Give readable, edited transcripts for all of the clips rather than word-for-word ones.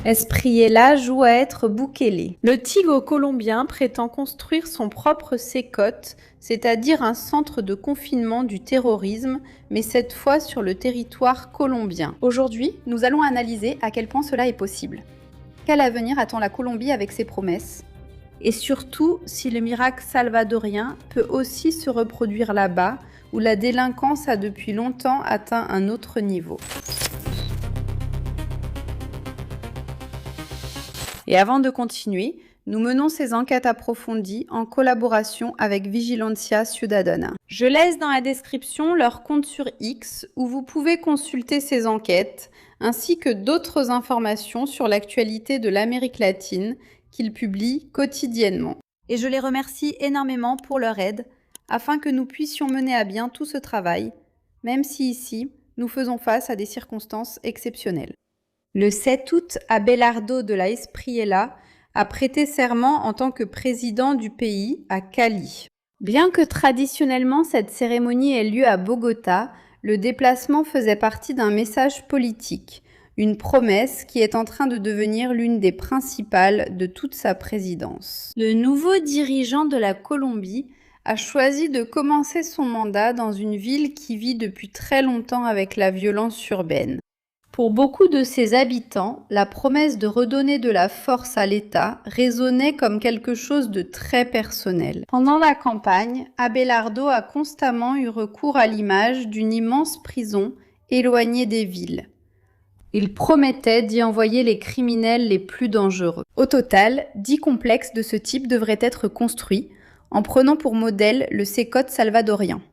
Espriella joue à être Bukele. Le Tigo colombien prétend construire son propre CECOT, c'est-à-dire un centre de confinement du terrorisme, mais cette fois sur le territoire colombien. Aujourd'hui, nous allons analyser à quel point cela est possible. Quel avenir attend la Colombie avec ses promesses ? Et surtout, si le miracle salvadorien peut aussi se reproduire là-bas, où la délinquance a depuis longtemps atteint un autre niveau. Et avant de continuer, nous menons ces enquêtes approfondies en collaboration avec Vigilancia Ciudadana. Je laisse dans la description leur compte sur X où vous pouvez consulter ces enquêtes, ainsi que d'autres informations sur l'actualité de l'Amérique latine qu'ils publient quotidiennement. Et je les remercie énormément pour leur aide, afin que nous puissions mener à bien tout ce travail, même si ici, nous faisons face à des circonstances exceptionnelles. Le 7 août, Abelardo de la Espriella a prêté serment en tant que président du pays à Cali. Bien que traditionnellement cette cérémonie ait lieu à Bogota, le déplacement faisait partie d'un message politique, une promesse qui est en train de devenir l'une des principales de toute sa présidence. Le nouveau dirigeant de la Colombie a choisi de commencer son mandat dans une ville qui vit depuis très longtemps avec la violence urbaine. Pour beaucoup de ses habitants, la promesse de redonner de la force à l'État résonnait comme quelque chose de très personnel. Pendant la campagne, Abelardo a constamment eu recours à l'image d'une immense prison éloignée des villes. Il promettait d'y envoyer les criminels les plus dangereux. Au total, 10 complexes de ce type devraient être construits, en prenant pour modèle le CECOT salvadorien.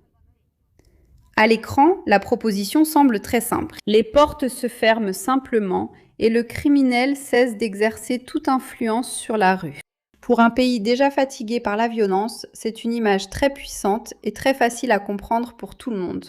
À l'écran, la proposition semble très simple. Les portes se ferment simplement et le criminel cesse d'exercer toute influence sur la rue. Pour un pays déjà fatigué par la violence, c'est une image très puissante et très facile à comprendre pour tout le monde.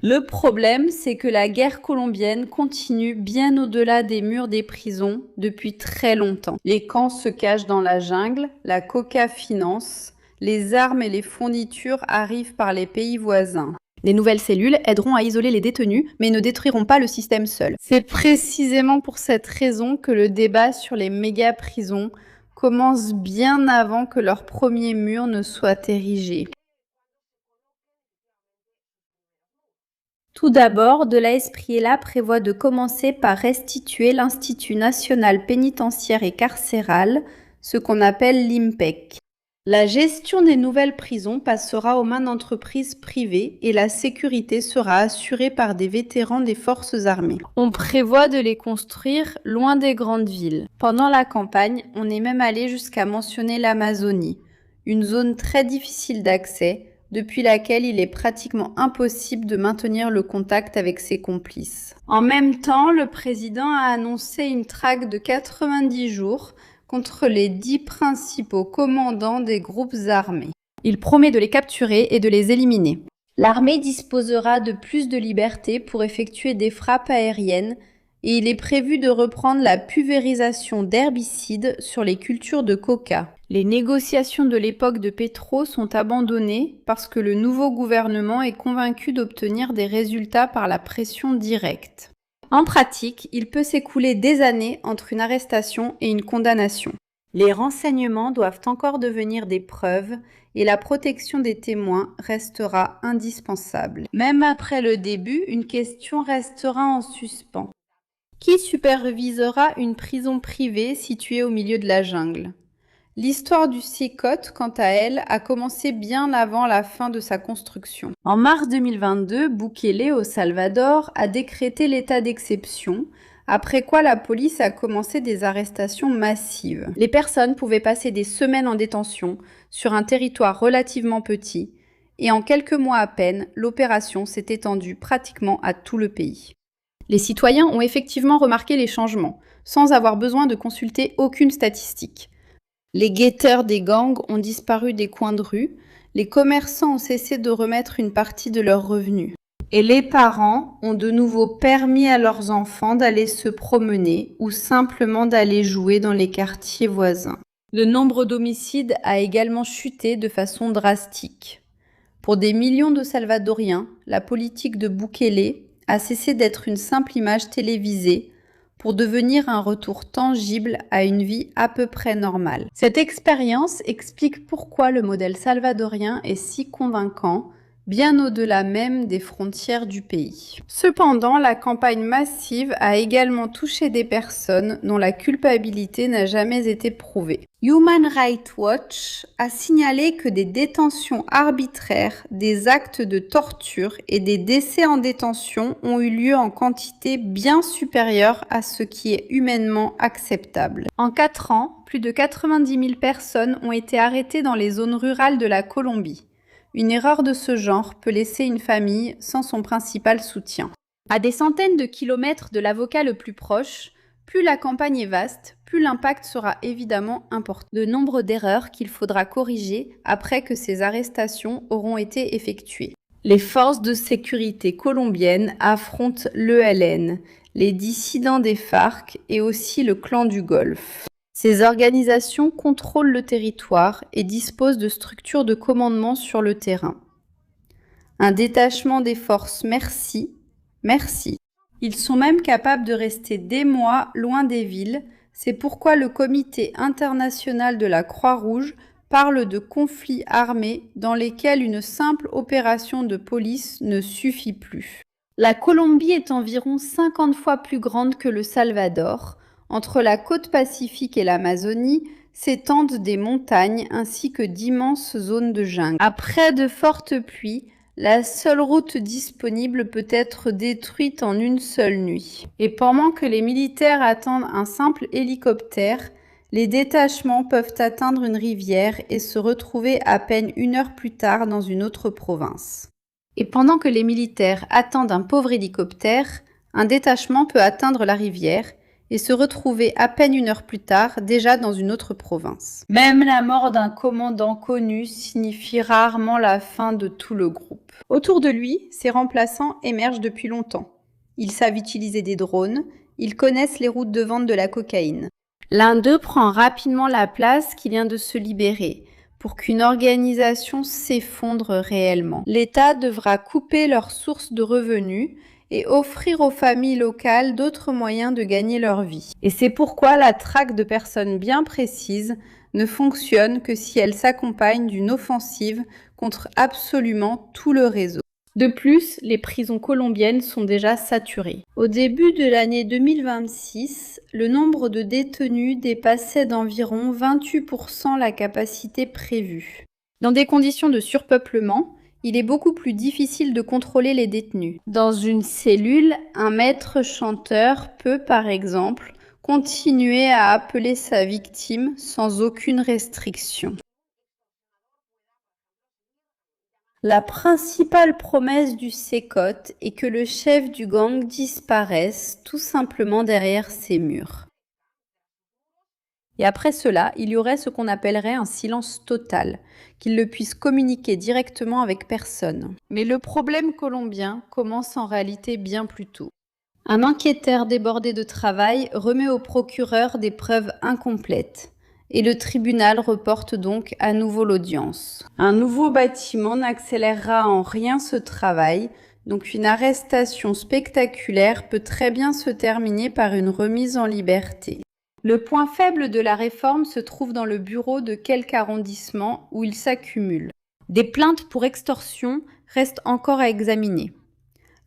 Le problème, c'est que la guerre colombienne continue bien au-delà des murs des prisons depuis très longtemps. Les camps se cachent dans la jungle, la coca finance, les armes et les fournitures arrivent par les pays voisins. Les nouvelles cellules aideront à isoler les détenus, mais ne détruiront pas le système seul. C'est précisément pour cette raison que le débat sur les méga-prisons commence bien avant que leur premier mur ne soit érigé. Tout d'abord, de la Espriella prévoit de commencer par restituer l'Institut national pénitentiaire et carcéral, ce qu'on appelle l'IMPEC. La gestion des nouvelles prisons passera aux mains d'entreprises privées et la sécurité sera assurée par des vétérans des forces armées. On prévoit de les construire loin des grandes villes. Pendant la campagne, on est même allé jusqu'à mentionner l'Amazonie, une zone très difficile d'accès, depuis laquelle il est pratiquement impossible de maintenir le contact avec ses complices. En même temps, le président a annoncé une traque de 90 jours contre les 10 principaux commandants des groupes armés. Il promet de les capturer et de les éliminer. L'armée disposera de plus de liberté pour effectuer des frappes aériennes et il est prévu de reprendre la pulvérisation d'herbicides sur les cultures de coca. Les négociations de l'époque de Petro sont abandonnées parce que le nouveau gouvernement est convaincu d'obtenir des résultats par la pression directe. En pratique, il peut s'écouler des années entre une arrestation et une condamnation. Les renseignements doivent encore devenir des preuves et la protection des témoins restera indispensable. Même après le début, une question restera en suspens. Qui supervisera une prison privée située au milieu de la jungle ? L'histoire du CECOT, quant à elle, a commencé bien avant la fin de sa construction. En mars 2022, Bukele, au Salvador, a décrété l'état d'exception, après quoi la police a commencé des arrestations massives. Les personnes pouvaient passer des semaines en détention sur un territoire relativement petit, et en quelques mois à peine, l'opération s'est étendue pratiquement à tout le pays. Les citoyens ont effectivement remarqué les changements, sans avoir besoin de consulter aucune statistique. Les guetteurs des gangs ont disparu des coins de rue, les commerçants ont cessé de remettre une partie de leurs revenus. Et les parents ont de nouveau permis à leurs enfants d'aller se promener ou simplement d'aller jouer dans les quartiers voisins. Le nombre d'homicides a également chuté de façon drastique. Pour des millions de Salvadoriens, la politique de Bukele a cessé d'être une simple image télévisée pour devenir un retour tangible à une vie à peu près normale. Cette expérience explique pourquoi le modèle salvadorien est si convaincant, bien au-delà même des frontières du pays. Cependant, la campagne massive a également touché des personnes dont la culpabilité n'a jamais été prouvée. Human Rights Watch a signalé que des détentions arbitraires, des actes de torture et des décès en détention ont eu lieu en quantité bien supérieure à ce qui est humainement acceptable. En 4 ans, plus de 90 000 personnes ont été arrêtées dans les zones rurales de la Colombie. Une erreur de ce genre peut laisser une famille sans son principal soutien. À des centaines de kilomètres de l'avocat le plus proche, plus la campagne est vaste, plus l'impact sera évidemment important. Le nombre d'erreurs qu'il faudra corriger après que ces arrestations auront été effectuées. Les forces de sécurité colombiennes affrontent l'ELN, les dissidents des FARC et aussi le clan du Golfe. Ces organisations contrôlent le territoire et disposent de structures de commandement sur le terrain. Un détachement des forces merci. Ils sont même capables de rester des mois loin des villes. C'est pourquoi le Comité international de la Croix-Rouge parle de conflits armés dans lesquels une simple opération de police ne suffit plus. La Colombie est environ 50 fois plus grande que le Salvador. Entre la côte pacifique et l'Amazonie s'étendent des montagnes ainsi que d'immenses zones de jungle. Après de fortes pluies, la seule route disponible peut être détruite en une seule nuit. Et pendant que les militaires attendent un simple hélicoptère, les détachements peuvent atteindre une rivière et se retrouver à peine 1 heure plus tard dans une autre province. Et pendant que les militaires attendent un pauvre hélicoptère, un détachement peut atteindre la rivière et se retrouver à peine 1 heure plus tard déjà dans une autre province. Même la mort d'un commandant connu signifie rarement la fin de tout le groupe. Autour de lui, ses remplaçants émergent depuis longtemps. Ils savent utiliser des drones, ils connaissent les routes de vente de la cocaïne. L'un d'eux prend rapidement la place qui vient de se libérer pour qu'une organisation s'effondre réellement. L'État devra couper leurs sources de revenus et offrir aux familles locales d'autres moyens de gagner leur vie. Et c'est pourquoi la traque de personnes bien précises ne fonctionne que si elle s'accompagne d'une offensive contre absolument tout le réseau. De plus, les prisons colombiennes sont déjà saturées. Au début de l'année 2026, le nombre de détenus dépassait d'environ 28% la capacité prévue. Dans des conditions de surpeuplement, il est beaucoup plus difficile de contrôler les détenus. Dans une cellule, un maître chanteur peut, par exemple, continuer à appeler sa victime sans aucune restriction. La principale promesse du CECOT est que le chef du gang disparaisse tout simplement derrière ses murs. Et après cela, il y aurait ce qu'on appellerait un silence total, qu'il ne puisse communiquer directement avec personne. Mais le problème colombien commence en réalité bien plus tôt. Un enquêteur débordé de travail remet au procureur des preuves incomplètes. Et le tribunal reporte donc à nouveau l'audience. Un nouveau bâtiment n'accélérera en rien ce travail, donc une arrestation spectaculaire peut très bien se terminer par une remise en liberté. Le point faible de la réforme se trouve dans le bureau de quelques arrondissements où il s'accumule. Des plaintes pour extorsion restent encore à examiner.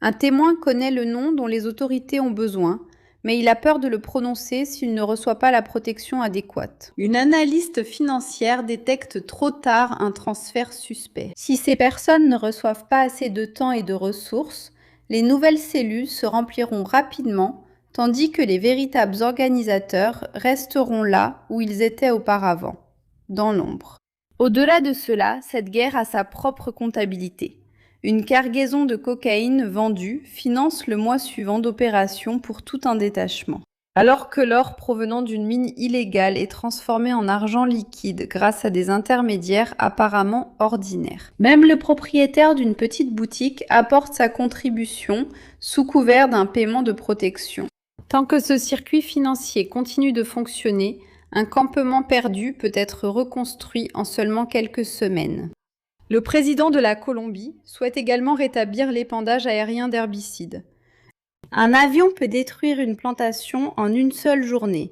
Un témoin connaît le nom dont les autorités ont besoin, mais il a peur de le prononcer s'il ne reçoit pas la protection adéquate. Une analyste financière détecte trop tard un transfert suspect. Si ces personnes ne reçoivent pas assez de temps et de ressources, les nouvelles cellules se rempliront rapidement, tandis que les véritables organisateurs resteront là où ils étaient auparavant, dans l'ombre. Au-delà de cela, cette guerre a sa propre comptabilité. Une cargaison de cocaïne vendue finance le mois suivant d'opérations pour tout un détachement. Alors que l'or provenant d'une mine illégale est transformé en argent liquide grâce à des intermédiaires apparemment ordinaires. Même le propriétaire d'une petite boutique apporte sa contribution sous couvert d'un paiement de protection. Tant que ce circuit financier continue de fonctionner, un campement perdu peut être reconstruit en seulement quelques semaines. Le président de la Colombie souhaite également rétablir l'épandage aérien d'herbicides. Un avion peut détruire une plantation en une seule journée.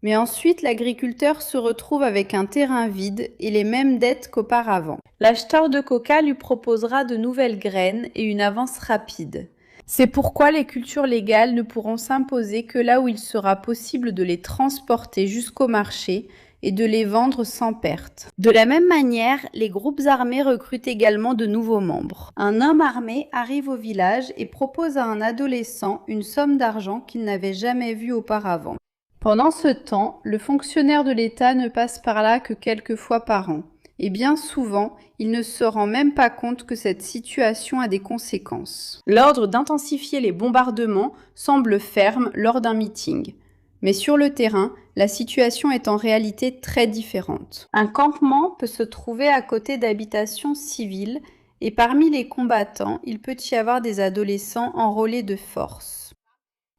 Mais ensuite, l'agriculteur se retrouve avec un terrain vide et les mêmes dettes qu'auparavant. L'acheteur de coca lui proposera de nouvelles graines et une avance rapide. C'est pourquoi les cultures légales ne pourront s'imposer que là où il sera possible de les transporter jusqu'au marché et de les vendre sans perte. De la même manière, les groupes armés recrutent également de nouveaux membres. Un homme armé arrive au village et propose à un adolescent une somme d'argent qu'il n'avait jamais vue auparavant. Pendant ce temps, le fonctionnaire de l'État ne passe par là que quelques fois par an. Et bien souvent, il ne se rend même pas compte que cette situation a des conséquences. L'ordre d'intensifier les bombardements semble ferme lors d'un meeting. Mais sur le terrain, la situation est en réalité très différente. Un campement peut se trouver à côté d'habitations civiles et parmi les combattants, il peut y avoir des adolescents enrôlés de force.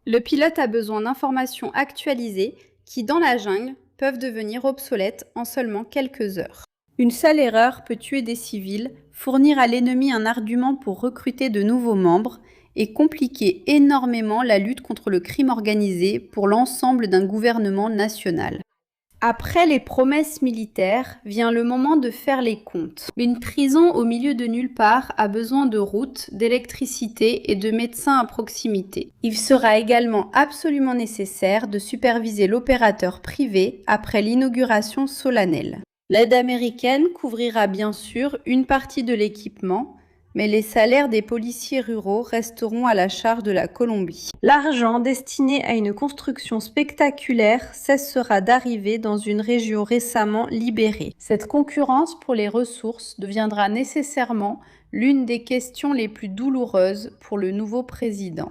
Le pilote a besoin d'informations actualisées qui, dans la jungle, peuvent devenir obsolètes en seulement quelques heures. Une seule erreur peut tuer des civils, fournir à l'ennemi un argument pour recruter de nouveaux membres et compliquer énormément la lutte contre le crime organisé pour l'ensemble d'un gouvernement national. Après les promesses militaires, vient le moment de faire les comptes. Une prison au milieu de nulle part a besoin de routes, d'électricité et de médecins à proximité. Il sera également absolument nécessaire de superviser l'opérateur privé après l'inauguration solennelle. L'aide américaine couvrira bien sûr une partie de l'équipement, mais les salaires des policiers ruraux resteront à la charge de la Colombie. L'argent destiné à une construction spectaculaire cessera d'arriver dans une région récemment libérée. Cette concurrence pour les ressources deviendra nécessairement l'une des questions les plus douloureuses pour le nouveau président.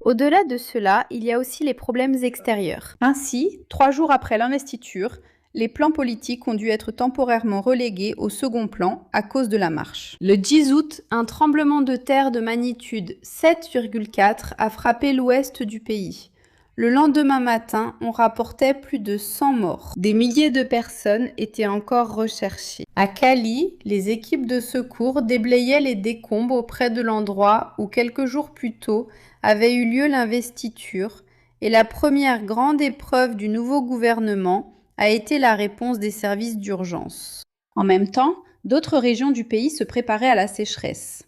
Au-delà de cela, il y a aussi les problèmes extérieurs. Ainsi, 3 jours après l'investiture, les plans politiques ont dû être temporairement relégués au second plan à cause de la marche. Le 10 août, un tremblement de terre de magnitude 7,4 a frappé l'ouest du pays. Le lendemain matin, on rapportait plus de 100 morts. Des milliers de personnes étaient encore recherchées. À Cali, les équipes de secours déblayaient les décombres auprès de l'endroit où quelques jours plus tôt avait eu lieu l'investiture et la première grande épreuve du nouveau gouvernement a été la réponse des services d'urgence. En même temps, d'autres régions du pays se préparaient à la sécheresse.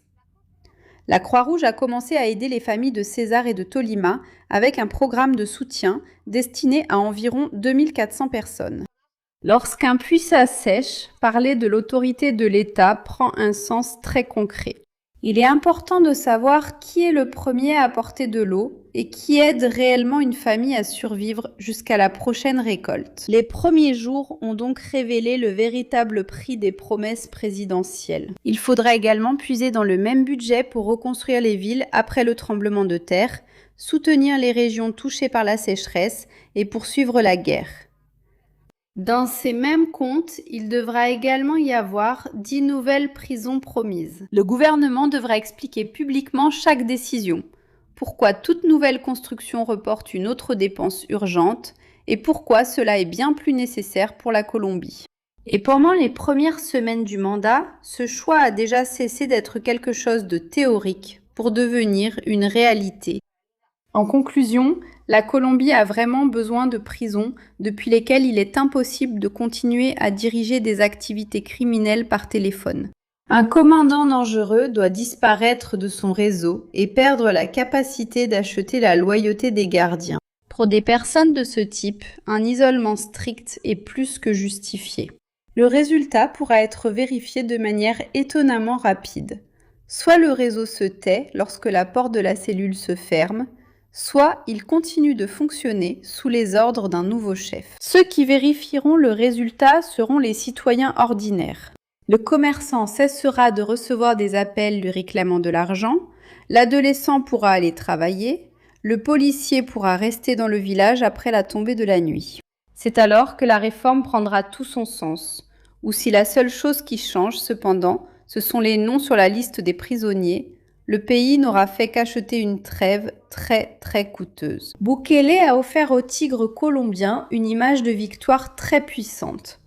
La Croix-Rouge a commencé à aider les familles de César et de Tolima avec un programme de soutien destiné à environ 2400 personnes. Lorsqu'un puits s'assèche, parler de l'autorité de l'État prend un sens très concret. Il est important de savoir qui est le premier à apporter de l'eau et qui aide réellement une famille à survivre jusqu'à la prochaine récolte. Les premiers jours ont donc révélé le véritable prix des promesses présidentielles. Il faudra également puiser dans le même budget pour reconstruire les villes après le tremblement de terre, soutenir les régions touchées par la sécheresse et poursuivre la guerre. Dans ces mêmes comptes, il devra également y avoir 10 nouvelles prisons promises. Le gouvernement devra expliquer publiquement chaque décision. Pourquoi toute nouvelle construction reporte une autre dépense urgente et pourquoi cela est bien plus nécessaire pour la Colombie. Et pendant les premières semaines du mandat, ce choix a déjà cessé d'être quelque chose de théorique pour devenir une réalité. En conclusion, la Colombie a vraiment besoin de prisons depuis lesquelles il est impossible de continuer à diriger des activités criminelles par téléphone. Un commandant dangereux doit disparaître de son réseau et perdre la capacité d'acheter la loyauté des gardiens. Pour des personnes de ce type, un isolement strict est plus que justifié. Le résultat pourra être vérifié de manière étonnamment rapide. Soit le réseau se tait lorsque la porte de la cellule se ferme, soit il continue de fonctionner sous les ordres d'un nouveau chef. Ceux qui vérifieront le résultat seront les citoyens ordinaires. Le commerçant cessera de recevoir des appels lui réclamant de l'argent, l'adolescent pourra aller travailler, le policier pourra rester dans le village après la tombée de la nuit. C'est alors que la réforme prendra tout son sens, ou si la seule chose qui change cependant, ce sont les noms sur la liste des prisonniers, le pays n'aura fait qu'acheter une trêve très coûteuse. Bukele a offert au tigre colombien une image de victoire très puissante.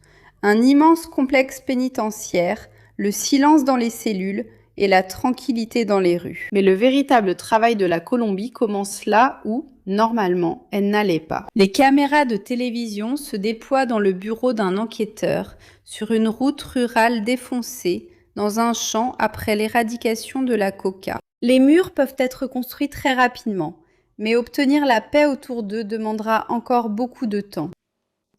Un immense complexe pénitentiaire, le silence dans les cellules et la tranquillité dans les rues. Mais le véritable travail de la Colombie commence là où, normalement, elle n'allait pas. Les caméras de télévision se déploient dans le bureau d'un enquêteur, sur une route rurale défoncée, dans un champ après l'éradication de la coca. Les murs peuvent être construits très rapidement, mais obtenir la paix autour d'eux demandera encore beaucoup de temps.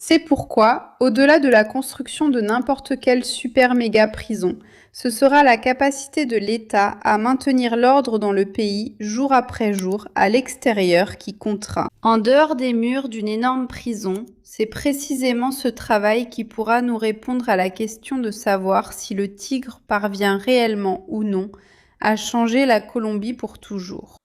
C'est pourquoi, au-delà de la construction de n'importe quelle super méga prison, ce sera la capacité de l'État à maintenir l'ordre dans le pays jour après jour à l'extérieur qui comptera. En dehors des murs d'une énorme prison, c'est précisément ce travail qui pourra nous répondre à la question de savoir si le tigre parvient réellement ou non à changer la Colombie pour toujours.